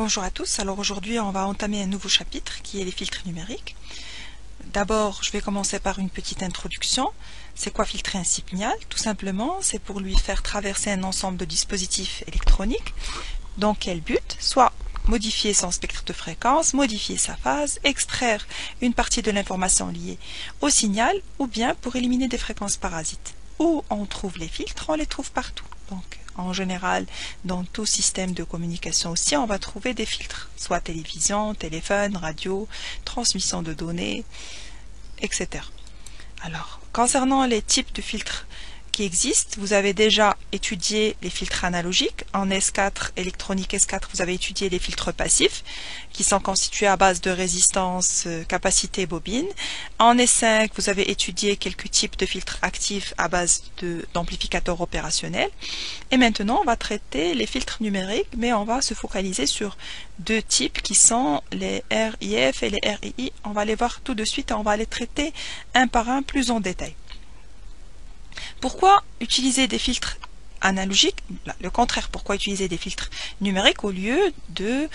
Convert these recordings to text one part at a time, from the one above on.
Bonjour à tous, alors aujourd'hui on va entamer un nouveau chapitre qui est les filtres numériques. D'abord je vais commencer par une petite introduction. C'est quoi filtrer un signal? Tout simplement c'est pour lui faire traverser un ensemble de dispositifs électroniques. Dans quel but? Soit modifier son spectre de fréquence, modifier sa phase, extraire une partie de l'information liée au signal ou bien pour éliminer des fréquences parasites. Où on trouve les filtres? On les trouve partout. Donc en général, dans tout système de communication aussi, on va trouver des filtres, soit télévision, téléphone, radio, transmission de données, etc. Alors, concernant les types de filtres qui existent, vous avez déjà étudié les filtres analogiques. En S4, électronique S4, vous avez étudié les filtres passifs, qui sont constitués à base de résistance, capacité, bobine. En S5, vous avez étudié quelques types de filtres actifs à base d'amplificateurs opérationnels. Et maintenant, on va traiter les filtres numériques, mais on va se focaliser sur deux types qui sont les RIF et les RII. On va les voir tout de suite et on va les traiter un par un plus en détail. Pourquoi utiliser des filtres analogiques? Le contraire, pourquoi utiliser des filtres numériques au lieu de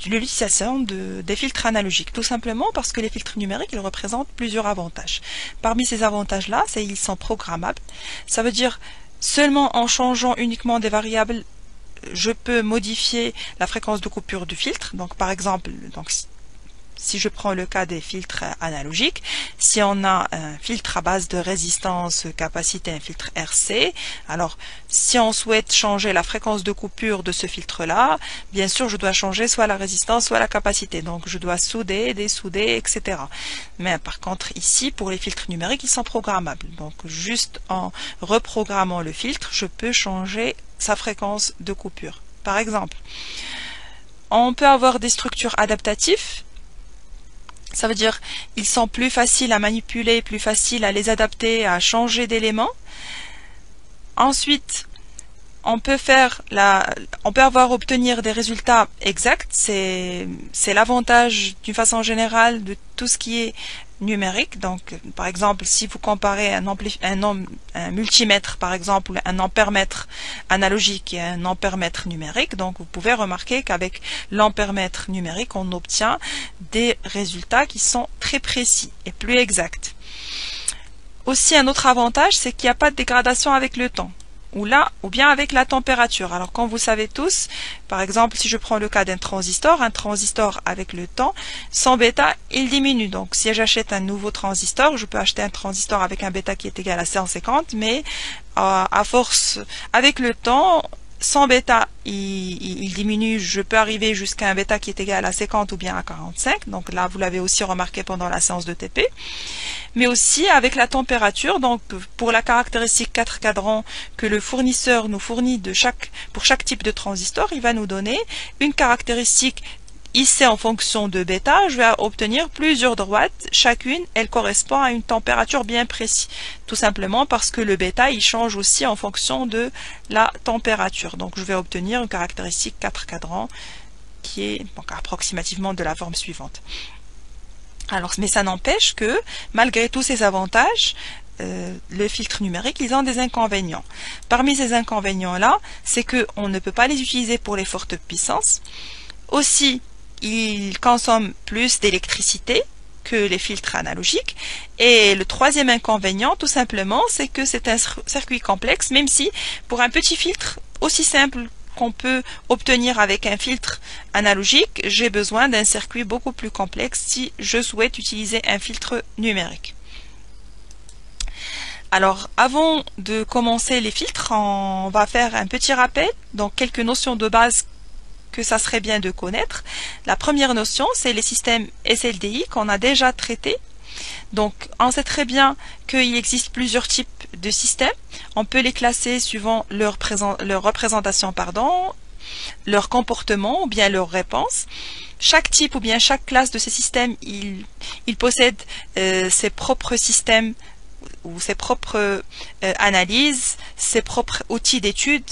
l'utilisation des filtres analogiques? Tout simplement parce que les filtres numériques, ils représentent plusieurs avantages. Parmi ces avantages-là, c'est qu'ils sont programmables. Ça veut dire seulement en changeant uniquement des variables, je peux modifier la fréquence de coupure du filtre. Donc par exemple, si je prends le cas des filtres analogiques, si on a un filtre à base de résistance, capacité, un filtre RC, alors si on souhaite changer la fréquence de coupure de ce filtre-là, bien sûr je dois changer soit la résistance, soit la capacité. Donc je dois souder, dessouder, etc. Mais par contre ici, pour les filtres numériques, ils sont programmables. Donc juste en reprogrammant le filtre, je peux changer sa fréquence de coupure. Par exemple, on peut avoir des structures adaptatives. Ça veut dire ils sont plus faciles à manipuler, plus faciles à les adapter, à changer d'éléments. Ensuite, on peut obtenir des résultats exacts. C'est l'avantage d'une façon générale de tout ce qui est numérique. Donc, par exemple, si vous comparez un multimètre, par exemple, un ampèremètre analogique et un ampèremètre numérique, donc vous pouvez remarquer qu'avec l'ampèremètre numérique, on obtient des résultats qui sont très précis et plus exacts. Aussi, un autre avantage, c'est qu'il n'y a pas de dégradation avec le temps. Ou bien avec la température. Alors comme vous savez tous, par exemple si je prends le cas d'un transistor, un transistor avec le temps, son bêta il diminue. Donc si j'achète un nouveau transistor, je peux acheter un transistor avec un bêta qui est égal à 150, mais à force, avec le temps, son bêta il diminue, je peux arriver jusqu'à un bêta qui est égal à 50 ou bien à 45. Donc là vous l'avez aussi remarqué pendant la séance de TP. Mais aussi avec la température, donc pour la caractéristique 4 cadrans que le fournisseur nous fournit pour chaque type de transistor, il va nous donner une caractéristique ici en fonction de bêta. Je vais obtenir plusieurs droites, chacune elle correspond à une température bien précise, tout simplement parce que le bêta il change aussi en fonction de la température. Donc je vais obtenir une caractéristique 4 cadrans qui est donc approximativement de la forme suivante. Alors, mais ça n'empêche que, malgré tous ces avantages, les filtres numériques, ils ont des inconvénients. Parmi ces inconvénients-là, c'est qu'on ne peut pas les utiliser pour les fortes puissances. Aussi, ils consomment plus d'électricité que les filtres analogiques. Et le troisième inconvénient, tout simplement, c'est que c'est un circuit complexe, même si pour un petit filtre aussi simple qu'on peut obtenir avec un filtre analogique, j'ai besoin d'un circuit beaucoup plus complexe si je souhaite utiliser un filtre numérique. Alors, avant de commencer les filtres, on va faire un petit rappel, donc quelques notions de base que ça serait bien de connaître. La première notion, c'est les systèmes SLDI qu'on a déjà traités. Donc, on sait très bien qu'il existe plusieurs types de systèmes. On peut les classer suivant leur représentation, leur comportement ou bien leur réponse. Chaque type ou bien chaque classe de ces systèmes, il possède ses propres systèmes ou ses propres analyses, ses propres outils d'étude.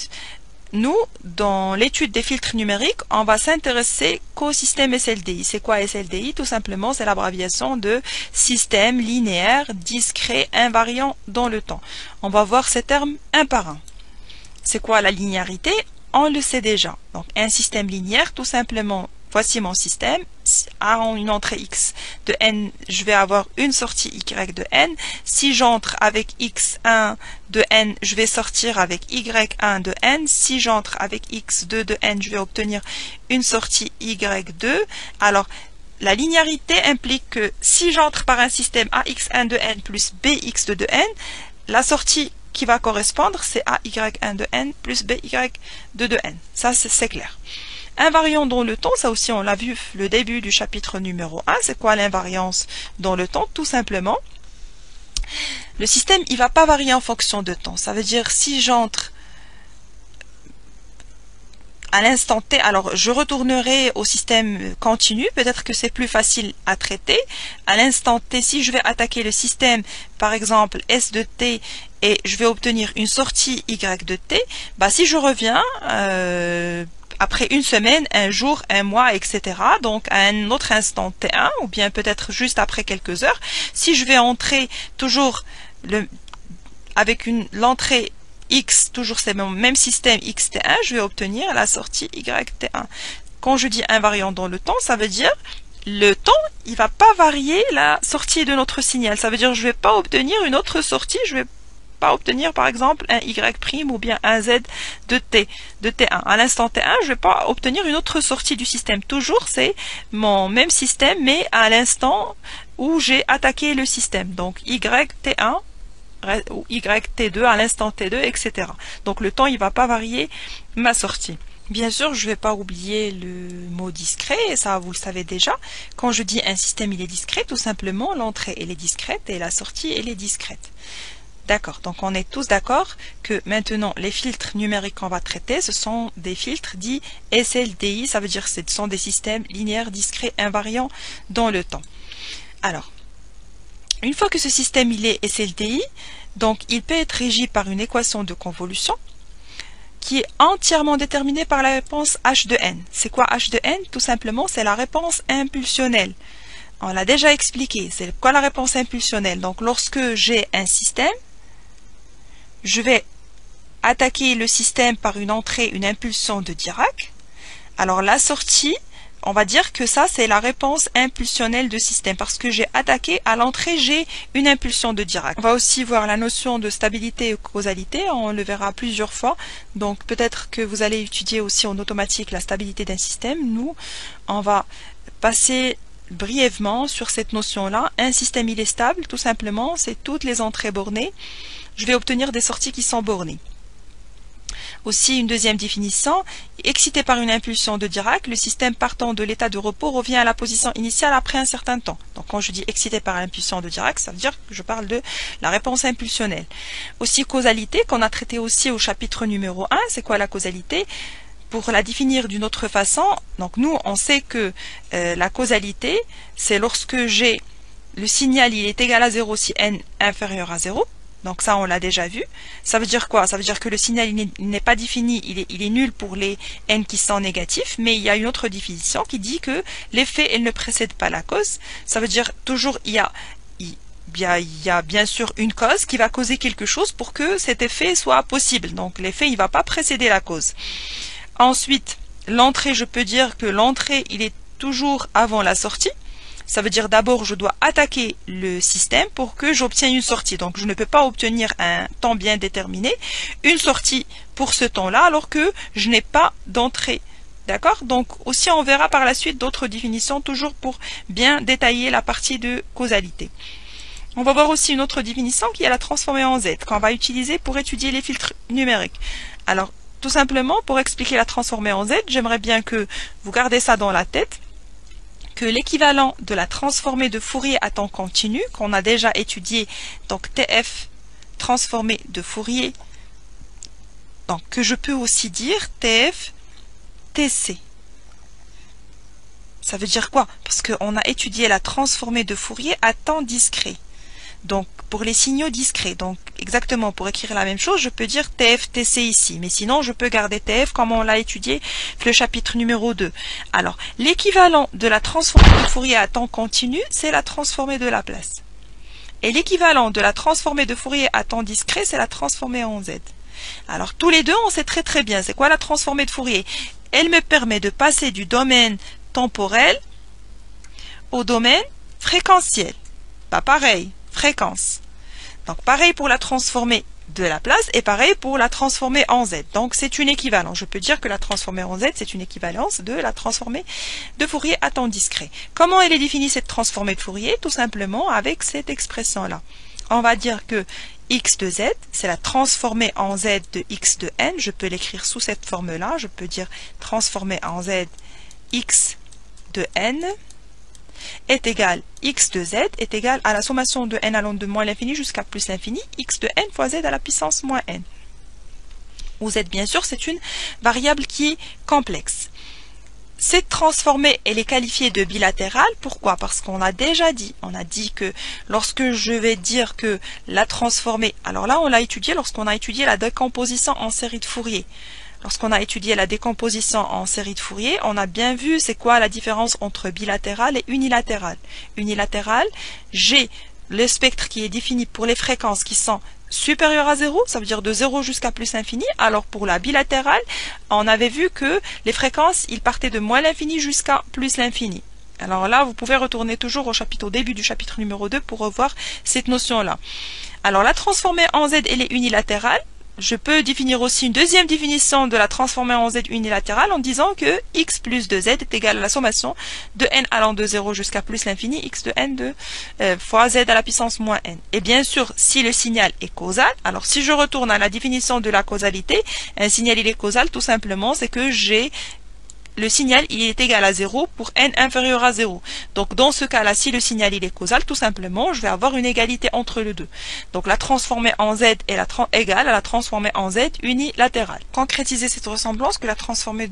Nous, dans l'étude des filtres numériques, on va s'intéresser qu'au système SLDI. C'est quoi SLDI? Tout simplement, c'est l'abréviation de système linéaire, discret, invariant dans le temps. On va voir ces termes un par un. C'est quoi la linéarité? on le sait déjà. Donc un système linéaire, tout simplement, voici mon système. À une entrée x de n, je vais avoir une sortie y de n. Si j'entre avec x1 de n, je vais sortir avec y1 de n. Si j'entre avec x2 de n, je vais obtenir une sortie y2. Alors, la linéarité implique que si j'entre par un système ax1 de n plus bx2 de n, la sortie qui va correspondre, c'est AY1 de n plus BY2 de n. Ça, c'est clair. Invariant dans le temps, ça aussi, on l'a vu le début du chapitre numéro 1. C'est quoi l'invariance dans le temps? Tout simplement, le système, il va pas varier en fonction de temps. Ça veut dire, si j'entre à l'instant t, alors je retournerai au système continu, peut-être que c'est plus facile à traiter. À l'instant t, si je vais attaquer le système, par exemple S de t, et je vais obtenir une sortie Y de t, bah si je reviens après une semaine, un jour, un mois, etc., donc à un autre instant t1, ou bien peut-être juste après quelques heures, si je vais entrer toujours avec l'entrée x, toujours c'est mon même système xt1, je vais obtenir la sortie yt1. Quand je dis invariant dans le temps, ça veut dire le temps, il va pas varier la sortie de notre signal. Ça veut dire je vais pas obtenir une autre sortie, je vais pas obtenir par exemple un y' ou bien un z de t1. À l'instant t1, je vais pas obtenir une autre sortie du système. Toujours c'est mon même système, mais à l'instant où j'ai attaqué le système. Donc yt1 ou yt2 à l'instant t2, etc. Donc le temps, il va pas varier ma sortie. Bien sûr, je vais pas oublier le mot discret, et ça vous le savez déjà. Quand je dis un système il est discret, tout simplement l'entrée elle est discrète et la sortie elle est discrète. D'accord, donc on est tous d'accord que maintenant les filtres numériques qu'on va traiter, ce sont des filtres dits SLDI, ça veut dire que ce sont des systèmes linéaires discrets invariants dans le temps. Alors, une fois que ce système il est SLDI, donc il peut être régi par une équation de convolution qui est entièrement déterminée par la réponse h de n. C'est quoi h de n? Tout simplement, c'est la réponse impulsionnelle. On l'a déjà expliqué. C'est quoi la réponse impulsionnelle? Donc lorsque j'ai un système, je vais attaquer le système par une entrée, une impulsion de Dirac. Alors la sortie, on va dire que ça, c'est la réponse impulsionnelle de système, parce que j'ai attaqué à l'entrée, j'ai une impulsion de Dirac. On va aussi voir la notion de stabilité et causalité, on le verra plusieurs fois. Donc peut-être que vous allez étudier aussi en automatique la stabilité d'un système. Nous, on va passer brièvement sur cette notion-là. Un système, il est stable, tout simplement, c'est toutes les entrées bornées. Je vais obtenir des sorties qui sont bornées. Aussi, une deuxième définition, excité par une impulsion de Dirac, le système partant de l'état de repos revient à la position initiale après un certain temps. Donc quand je dis excité par l'impulsion de Dirac, ça veut dire que je parle de la réponse impulsionnelle. Aussi, causalité, qu'on a traité aussi au chapitre numéro 1, c'est quoi la causalité? Pour la définir d'une autre façon, donc nous, on sait que la causalité, c'est lorsque j'ai le signal, il est égal à 0 si n inférieur à 0. Donc ça, on l'a déjà vu. Ça veut dire quoi? Ça veut dire que le signal il n'est pas défini, il est nul pour les n qui sont négatifs, mais il y a une autre définition qui dit que l'effet, elle ne précède pas la cause. Ça veut dire toujours, il y a bien sûr une cause qui va causer quelque chose pour que cet effet soit possible. Donc l'effet, il ne va pas précéder la cause. Ensuite, l'entrée, je peux dire que l'entrée, il est toujours avant la sortie. Ça veut dire d'abord je dois attaquer le système pour que j'obtienne une sortie. Donc je ne peux pas obtenir un temps bien déterminé, une sortie pour ce temps-là, alors que je n'ai pas d'entrée. D'accord? Donc aussi on verra par la suite d'autres définitions, toujours pour bien détailler la partie de causalité. On va voir aussi une autre définition qui est la transformée en Z, qu'on va utiliser pour étudier les filtres numériques. Alors tout simplement, pour expliquer la transformée en Z, j'aimerais bien que vous gardez ça dans la tête, que l'équivalent de la transformée de Fourier à temps continu, qu'on a déjà étudié, donc TF transformée de Fourier, donc que je peux aussi dire TF TC. Ça veut dire quoi? Parce qu'on a étudié la transformée de Fourier à temps discret. Donc pour les signaux discrets, donc exactement pour écrire la même chose, je peux dire TF TC ici, mais sinon je peux garder TF comme on l'a étudié le chapitre numéro 2. Alors l'équivalent de la transformée de Fourier à temps continu, c'est la transformée de Laplace. Et l'équivalent de la transformée de Fourier à temps discret, c'est la transformée en Z. Alors tous les deux, on sait très très bien, c'est quoi la transformée de Fourier? Elle me permet de passer du domaine temporel au domaine fréquentiel. Pas pareil, fréquence. Donc pareil pour la transformée de Laplace et pareil pour la transformée en Z. Donc c'est une équivalence. Je peux dire que la transformée en Z, c'est une équivalence de la transformée de Fourier à temps discret. Comment elle est définie cette transformée de Fourier? Tout simplement avec cette expression-là. On va dire que x de z, c'est la transformée en z de x de n. Je peux l'écrire sous cette forme-là. Je peux dire transformée en z x de n est égal x de z est égal à la sommation de n allant de moins l'infini jusqu'à plus l'infini, x de n fois z à la puissance moins n. Où z, bien sûr, c'est une variable qui est complexe. Cette transformée, elle est qualifiée de bilatérale. Pourquoi? Parce qu'on a déjà dit, on a dit que lorsque je vais dire que la transformée, alors là on l'a étudié lorsqu'on a étudié la décomposition en série de Fourier. Lorsqu'on a étudié la décomposition en série de Fourier, on a bien vu c'est quoi la différence entre bilatéral et unilatéral. Unilatéral, j'ai le spectre qui est défini pour les fréquences qui sont supérieures à 0, ça veut dire de 0 jusqu'à plus l'infini. Alors pour la bilatérale, on avait vu que les fréquences, ils partaient de moins l'infini jusqu'à plus l'infini. Alors là, vous pouvez retourner toujours au début du chapitre numéro 2 pour revoir cette notion-là. Alors la transformée en Z, elle est unilatérale. Je peux définir aussi une deuxième définition de la transformée en z unilatérale en disant que x plus 2z est égal à la sommation de n allant de 0 jusqu'à plus l'infini, x de n fois z à la puissance moins n. Et bien sûr, si le signal est causal, alors si je retourne à la définition de la causalité, un signal il est causal, tout simplement, c'est que j'ai le signal il est égal à 0 pour n inférieur à 0. Donc dans ce cas-là, si le signal il est causal, tout simplement, je vais avoir une égalité entre les deux. Donc la transformée en z est égale à la transformée en z unilatérale. Concrétiser cette ressemblance que la transformée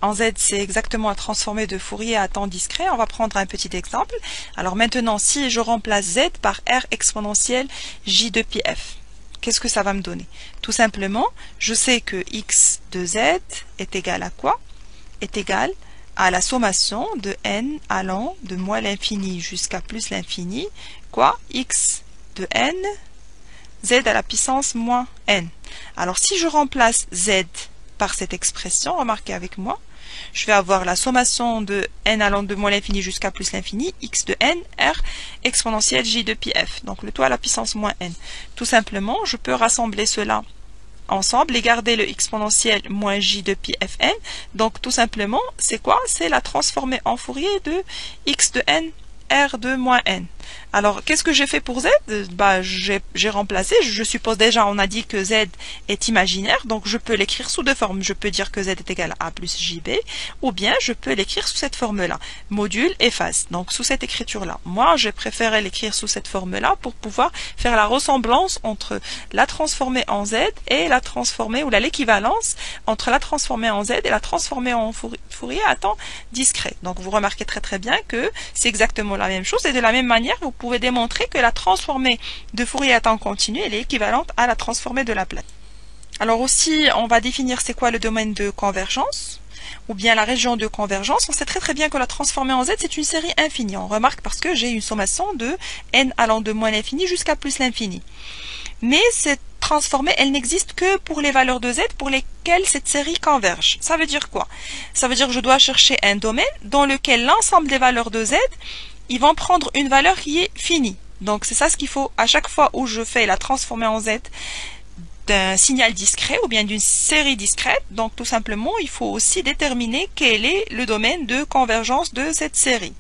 en z, c'est exactement la transformée de Fourier à temps discret. On va prendre un petit exemple. Alors maintenant, si je remplace z par r exponentielle j de pi f, qu'est-ce que ça va me donner? Tout simplement, je sais que x de z est égal à quoi? Est égal à la sommation de n allant de moins l'infini jusqu'à plus l'infini, quoi? X de n, z à la puissance moins n. Alors si je remplace z par cette expression, remarquez avec moi, je vais avoir la sommation de n allant de moins l'infini jusqu'à plus l'infini, x de n, r exponentielle j de pi f, donc le tout à la puissance moins n. Tout simplement, je peux rassembler cela ensemble et garder le exponentiel moins j de pi fn. Donc tout simplement, c'est quoi? C'est la transformée en Fourier de x de n r de moins n. Alors, qu'est-ce que j'ai fait pour z? J'ai remplacé, je suppose déjà, on a dit que z est imaginaire, donc je peux l'écrire sous deux formes. Je peux dire que z est égal à a plus jb, ou bien je peux l'écrire sous cette forme-là, module et phase, donc sous cette écriture-là. Moi, j'ai préféré l'écrire sous cette forme-là pour pouvoir faire la ressemblance entre la transformée en z et la transformée, ou l'équivalence entre la transformée en z et la transformée en Fourier à temps discret. Donc, vous remarquez très très bien que c'est exactement la même chose, et de la même manière, vous pouvez démontrer que la transformée de Fourier à temps continu elle est équivalente à la transformée de Laplace. Alors aussi, on va définir c'est quoi le domaine de convergence, ou bien la région de convergence. On sait très très bien que la transformée en z, c'est une série infinie. On remarque parce que j'ai une sommation de n allant de moins l'infini jusqu'à plus l'infini. Mais cette transformée, elle n'existe que pour les valeurs de z pour lesquelles cette série converge. Ça veut dire quoi? Ça veut dire que je dois chercher un domaine dans lequel l'ensemble des valeurs de z ils vont prendre une valeur qui est finie. Donc c'est ça ce qu'il faut à chaque fois où je fais la transformée en z d'un signal discret ou bien d'une série discrète. Donc tout simplement, il faut aussi déterminer quel est le domaine de convergence de cette série.